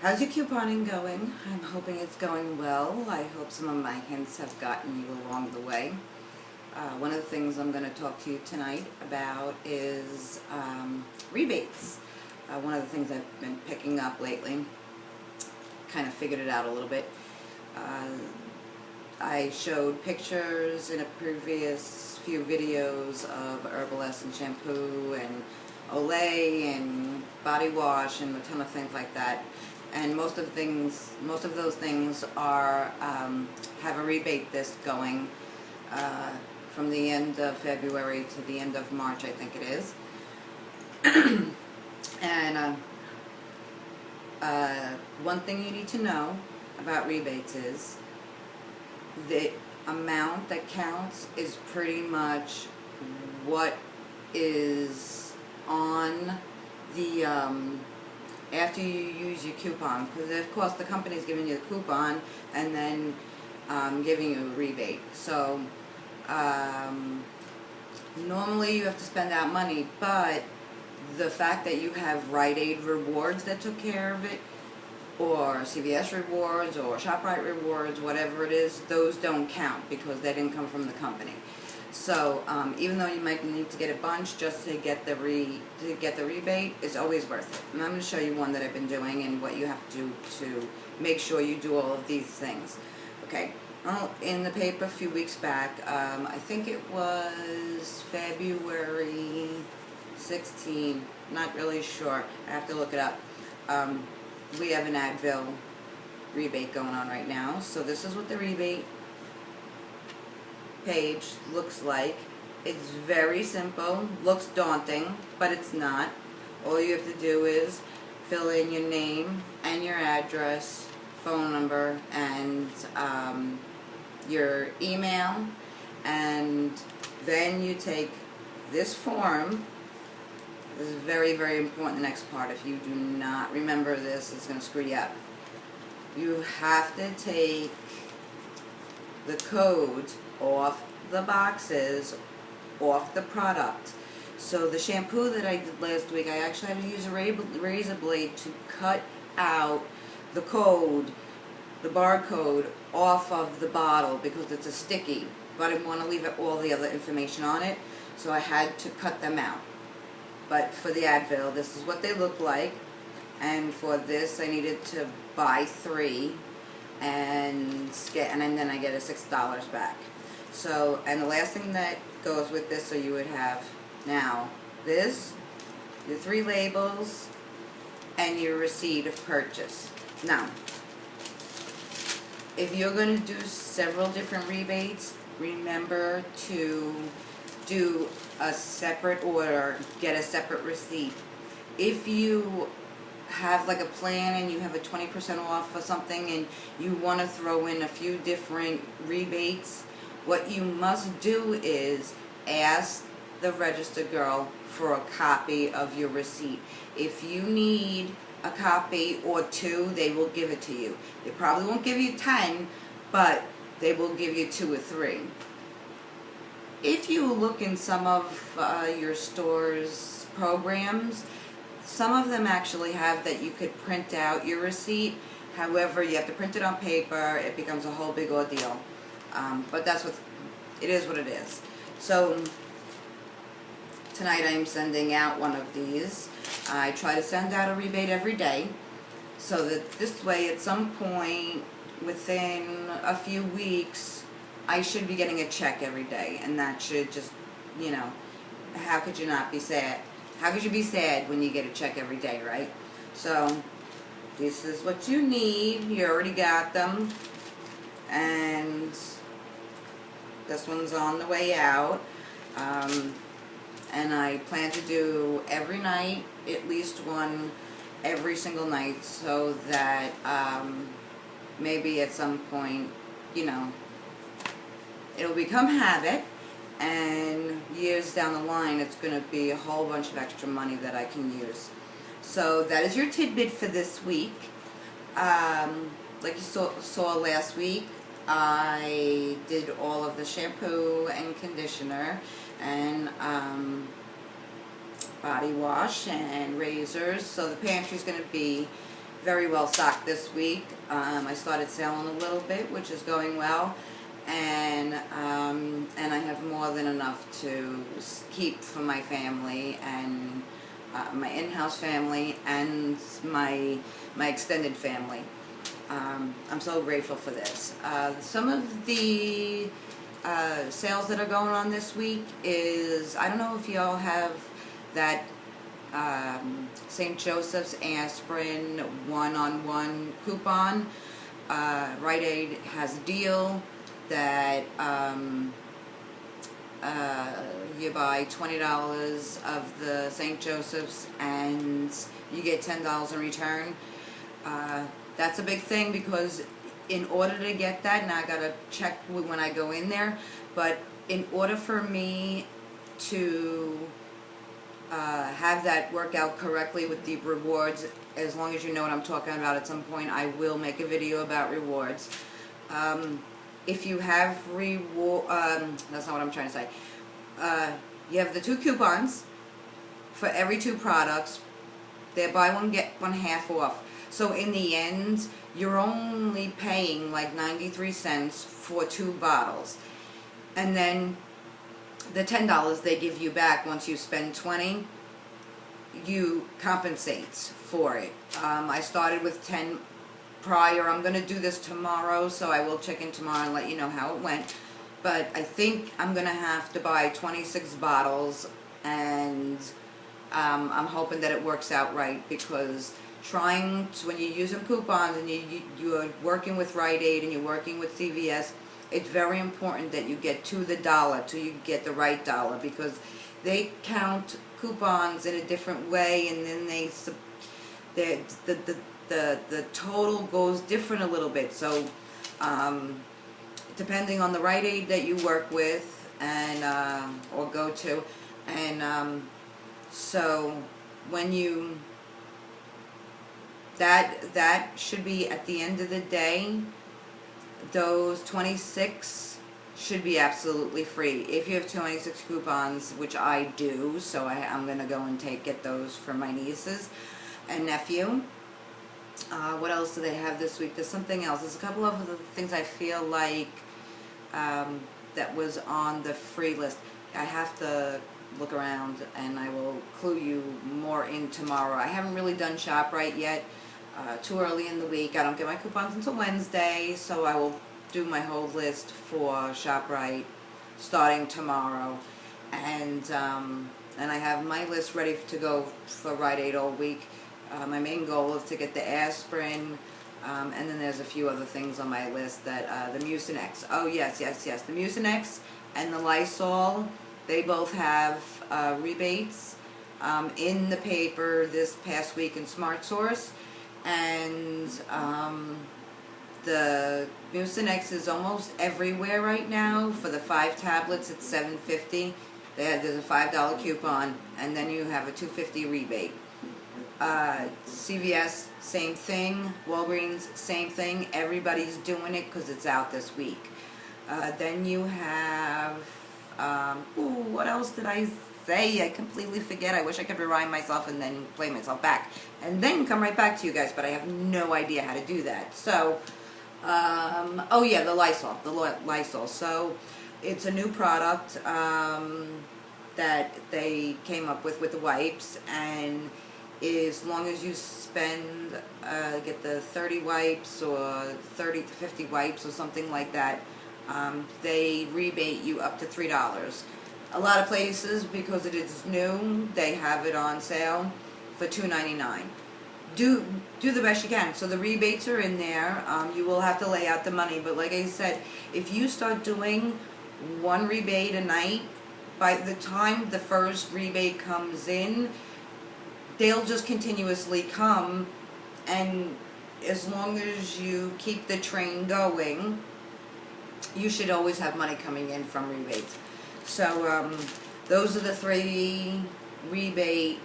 How's your couponing going? I'm hoping it's going well. I hope some of my hints have gotten you along the way. One of the things I'm going to talk to you tonight about is rebates. One of the things I've been picking up lately, kind of figured it out a little bit. I showed pictures in a previous few videos of Herbal Essence shampoo and Olay and body wash and a ton of things like that. And most of those things are have a rebate list going from the end of February to the end of March, I think it is. And one thing you need to know about rebates is the amount that counts is pretty much what is on the after you use your coupon, because of course the company's giving you the coupon and then giving you a rebate. So normally you have to spend out money, but the fact that you have Rite Aid rewards that took care of it, or CVS rewards, or ShopRite rewards, whatever it is, those don't count because they didn't come from the company. So even though you might need to get a bunch just to get the rebate, it's always worth it. And I'm going to show you one that I've been doing and what you have to do to make sure you do all of these things. Okay. Well, in the paper a few weeks back, I think it was February 16, not really sure. I have to look it up. We have an Advil rebate going on right now. So this is what the rebate page looks like. It's very simple, looks daunting, but it's not. All you have to do is fill in your name and your address, phone number, and your email, and then you take this form. This is very, very important, the next part. If you do not remember this, it's going to screw you up. You have to take the code off the boxes, off the product. So the shampoo that I did last week, I actually had to use a razor blade to cut out the code, the barcode, off of the bottle because it's a sticky, but I didn't want to leave all the other information on it, so I had to cut them out. But for the Advil, this is what they look like, and for this I needed to buy 3 and then I get a $6 back. So, and the last thing that goes with this, so you would have now this, your 3 labels, and your receipt of purchase. Now, if you're going to do several different rebates, remember to do a separate order, get a separate receipt. If you have like a plan and you have a 20% off or something and you want to throw in a few different rebates, what you must do is ask the register girl for a copy of your receipt. If you need a copy or 2, they will give it to you. They probably won't give you 10, but they will give you 2 or 3. If you look in some of your store's programs, some of them actually have that you could print out your receipt. However, you have to print it on paper. It becomes a whole big ordeal. But that's what it is. What it is. So tonight I am sending out one of these. I try to send out a rebate every day, so that this way, at some point within a few weeks, I should be getting a check every day, and that should just, you know, how could you not be sad? How could you be sad when you get a check every day, right? So this is what you need. You already got them, and this one's on the way out. And I plan to do every night, at least one every single night, so that maybe at some point, you know, it'll become habit, and years down the line it's going to be a whole bunch of extra money that I can use. So that is your tidbit for this week. Like you saw last week, I did all of the shampoo and conditioner and body wash and razors. So the pantry's going to be very well stocked this week. I started selling a little bit, which is going well, and I have more than enough to keep for my family and my in-house family and my extended family. I'm so grateful for this. Some of the sales that are going on this week is, I don't know if y'all have that St. Joseph's aspirin one-on-one coupon. Rite Aid has a deal that you buy $20 of the St. Joseph's and you get $10 in return. That's a big thing, because in order to get that, and I gotta check when I go in there, but in order for me to have that work out correctly with the rewards, as long as you know what I'm talking about, at some point I will make a video about rewards. If you have that's not what I'm trying to say. You have the 2 coupons for every 2 products. They're buy one get one half off. So in the end, you're only paying like 93 cents for 2 bottles. And then the $10 they give you back once you spend 20, you compensate for it. I started with 10 prior. I'm going to do this tomorrow, so I will check in tomorrow and let you know how it went. But I think I'm going to have to buy 26 bottles, and I'm hoping that it works out right, because trying to, when you're using coupons and you're working with Rite Aid and you're working with CVS, it's very important that you get to the dollar, till you get the right dollar, because they count coupons in a different way, and then the total goes different a little bit. So depending on the Rite Aid that you work with and or go to, and so when you that should be, at the end of the day, those 26 should be absolutely free. If you have 26 coupons, which I do, so I'm going to go and get those for my nieces and nephew. What else do they have this week? There's something else. There's a couple of other things I feel like that was on the free list. I have to look around, and I will clue you more in tomorrow. I haven't really done ShopRite yet. Too early in the week. I don't get my coupons until Wednesday, so I will do my whole list for ShopRite starting tomorrow. And I have my list ready to go for Rite Aid all week. My main goal is to get the aspirin, and then there's a few other things on my list, that the Mucinex. Oh yes, the Mucinex and the Lysol, they both have rebates in the paper this past week in Smart Source. And the Mucinex is almost everywhere right now. For the 5 tablets, it's $7.50. There's a $5 coupon, and then you have a $2.50 rebate. CVS, same thing. Walgreens, same thing. Everybody's doing it because it's out this week. Then you have, what else did I say? I completely forget. I wish I could rewind myself and then play myself back and then come right back to you guys, but I have no idea how to do that. So, oh yeah, the Lysol. So, it's a new product that they came up with the wipes, and as long as you spend, get the 30 wipes or 30 to 50 wipes or something like that, they rebate you up to $3. A lot of places, because it is new, they have it on sale for $2.99. Do the best you can. So the rebates are in there. You will have to lay out the money, but like I said, if you start doing 1 rebate a night, by the time the first rebate comes in, they'll just continuously come, and as long as you keep the train going, you should always have money coming in from rebates. So those are the 3 rebates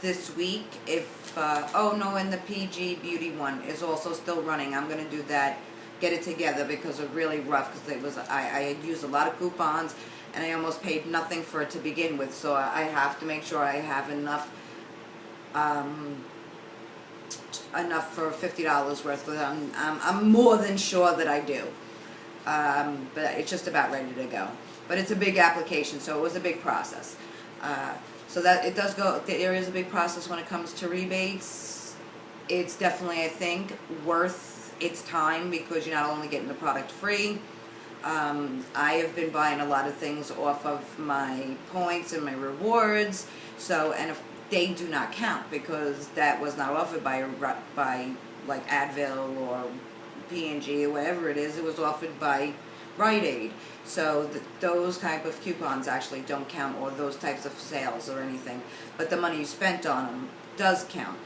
this week. If oh no, and the PG Beauty one is also still running. I'm gonna do that, get it together, because it was really rough, because it was I had used a lot of coupons and I almost paid nothing for it to begin with. So I have to make sure I have enough enough for $50 worth, but I'm more than sure that I do. But it's just about ready to go. But it's a big application, so it was a big process. So that it does go, there is a big process when it comes to rebates. It's definitely, I think, worth its time because you're not only getting the product free. I have been buying a lot of things off of my points and my rewards. So, and if they do not count because that was not offered by like Advil or P&G or whatever it is. It was offered by Rite Aid. So those type of coupons actually don't count, or those types of sales or anything. But the money you spent on them does count.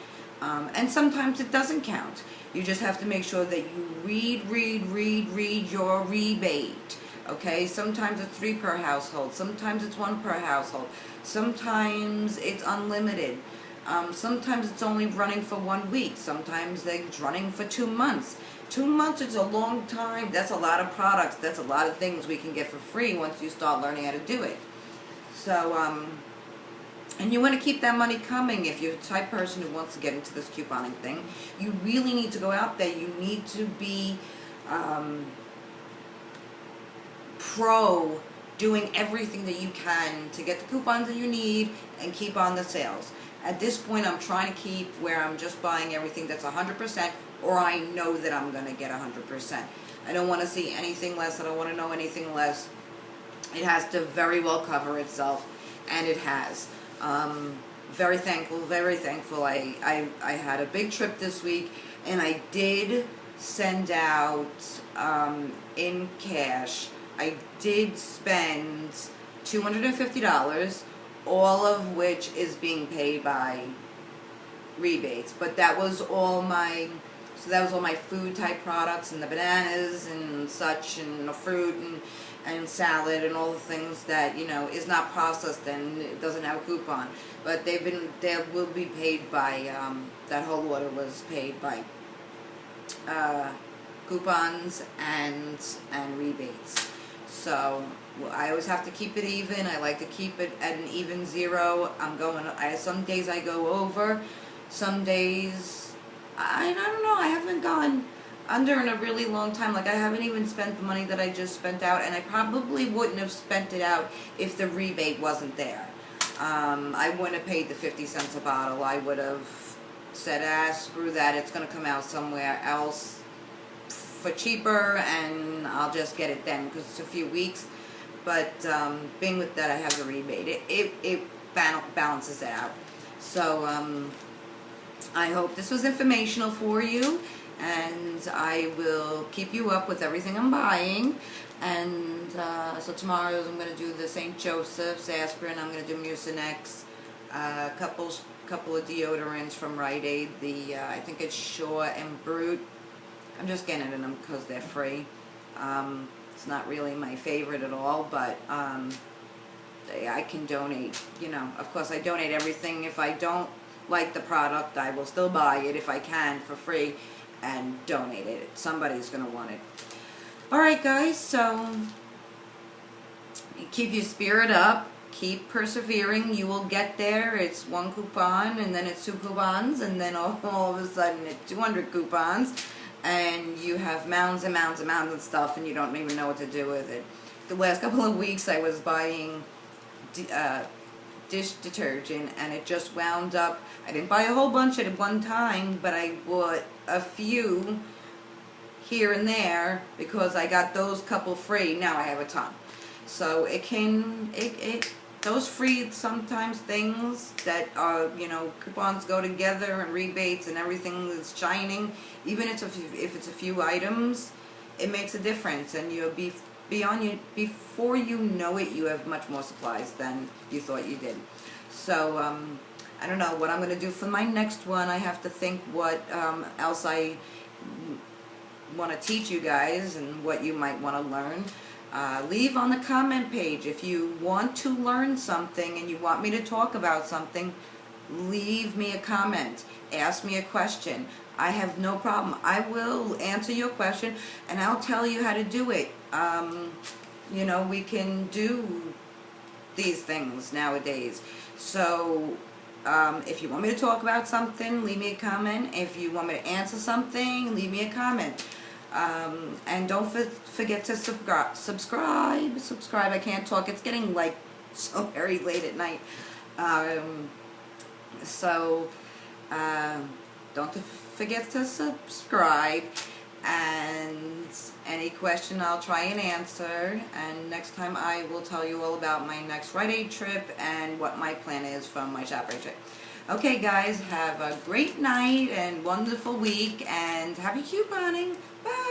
And sometimes it doesn't count. You just have to make sure that you read your rebate. Okay, sometimes it's 3 per household, sometimes it's 1 per household, sometimes it's unlimited, sometimes it's only running for 1 week, sometimes it's running for 2 months. 2 months is a long time. That's a lot of products, that's a lot of things we can get for free once you start learning how to do it. So, and you want to keep that money coming. If you're the type of person who wants to get into this couponing thing, you really need to go out there. You need to be pro doing everything that you can to get the coupons that you need and keep on the sales. At this point, I'm trying to keep where I'm just buying everything that's 100%, or I know that I'm going to get 100%. I don't want to see anything less. I don't want to know anything less. It has to very well cover itself, and it has. Very thankful, very thankful. I had a big trip this week, and I did send out in cash. I did spend $250, all of which is being paid by rebates. But that was all my, so that was all my food type products and the bananas and such, and the fruit and salad and all the things that, you know, is not processed and it doesn't have a coupon. But they will be paid by, that whole order was paid by coupons and rebates. So I always have to keep it even. I like to keep it at an even zero. Some days I go over, some days I don't know. I haven't gone under in a really long time. Like, I haven't even spent the money that I just spent out, and I probably wouldn't have spent it out if the rebate wasn't there. I wouldn't have paid the 50 cents a bottle. I would have said, screw that, it's going to come out somewhere else for cheaper, and I'll just get it then because it's a few weeks. But being with that, I have the rebate. It balances it out. So I hope this was informational for you, and I will keep you up with everything I'm buying. And so tomorrow I'm going to do the St. Joseph's aspirin. I'm going to do Mucinex, a couple of deodorants from Rite Aid. I think it's Shaw and Brute. I'm just getting them because they're free. It's not really my favorite at all, but I can donate. You know, of course I donate everything. If I don't like the product, I will still buy it if I can for free and donate it. Somebody's going to want it. Alright guys, so keep your spirit up, keep persevering, you will get there. It's 1 coupon, and then it's 2 coupons, and then all of a sudden it's 200 coupons, and you have mounds and mounds and mounds of stuff, and you don't even know what to do with it. The last couple of weeks I was buying dish detergent, and it just wound up, I didn't buy a whole bunch at one time, but I bought a few here and there because I got those couple free. Now I have a ton. So those free sometimes things that are, you know, coupons go together and rebates and everything is shining. Even if it's a few items, it makes a difference, and you'll be before you know it, you have much more supplies than you thought you did. So I don't know what I'm going to do for my next one. I have to think what else I want to teach you guys and what you might want to learn. Leave on the comment page if you want to learn something and you want me to talk about something. Leave me a comment, ask me a question. I have no problem. I will answer your question and I'll tell you how to do it. You know, we can do these things nowadays. So If you want me to talk about something, leave me a comment. If you want me to answer something, leave me a comment. And don't forget to subscribe. I can't talk. It's getting like so very late at night. So don't forget to subscribe. And any question I'll try and answer. And next time I will tell you all about my next Rite Aid trip and what my plan is from my ShopRite trip. Okay, guys, have a great night and wonderful week, and happy couponing. Bye.